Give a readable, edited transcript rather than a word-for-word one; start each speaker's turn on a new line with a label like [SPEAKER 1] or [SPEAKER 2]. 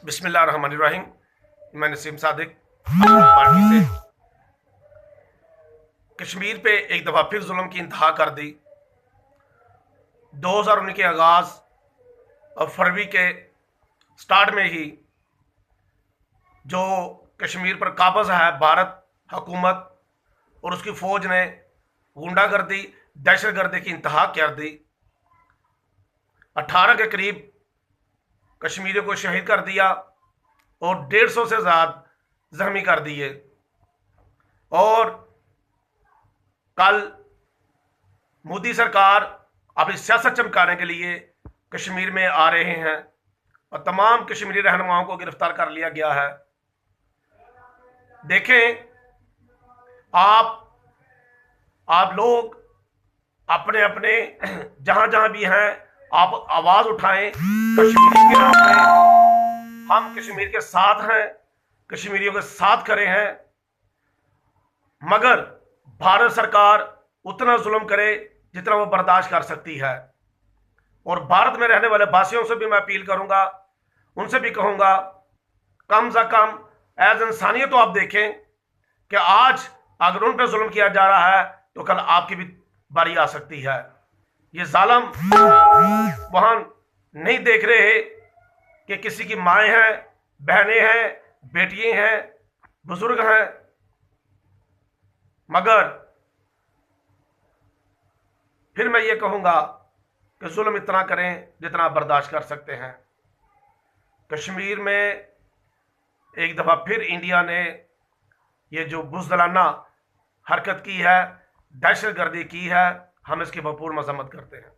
[SPEAKER 1] बिस्मिल्लाहिर्रहमानिर्रहीम। मैं नसीम सादिक पार्टी से कश्मीर पे एक दफ़ा फिर जुल्म की इंतहा कर दी। 2019 के आगाज़ और फरवरी के स्टार्ट में ही जो कश्मीर पर काबज़ है भारत हुकूमत और उसकी फ़ौज ने गुंडागर्दी दहशतगर्दी की इंतहा कर दी। 18 के करीब कश्मीरियों को शहीद कर दिया और 150 से ज़्यादा जख्मी कर दिए। और कल मोदी सरकार अपनी सियासत चमकाने के लिए कश्मीर में आ रहे हैं और तमाम कश्मीरी रहनुमाओं को गिरफ्तार कर लिया गया है। देखें, आप लोग अपने अपने जहां जहां भी हैं आप आवाज उठाएं। कश्मीर के नाम पे हम कश्मीर के साथ हैं, कश्मीरियों के साथ खड़े हैं, मगर भारत सरकार उतना जुल्म करे जितना वो बर्दाश्त कर सकती है। और भारत में रहने वाले वासियों से भी मैं अपील करूंगा, उनसे भी कहूंगा, कम से कम एज इंसानियत तो आप देखें कि आज अगर उन पर जुल्म किया जा रहा है तो कल आपकी भी बारी आ सकती है। ये जालिम वहां नहीं देख रहे कि किसी की माएँ हैं, बहनें हैं, बेटियां हैं, बुजुर्ग हैं, मगर फिर मैं ये कहूंगा कि जुल्म इतना करें जितना आप बर्दाश्त कर सकते हैं। कश्मीर में एक दफ़ा फिर इंडिया ने ये जो बुज़दिलाना हरकत की है, दहशतगर्दी की है, हम इसकी भरपूर मजम्मत करते हैं।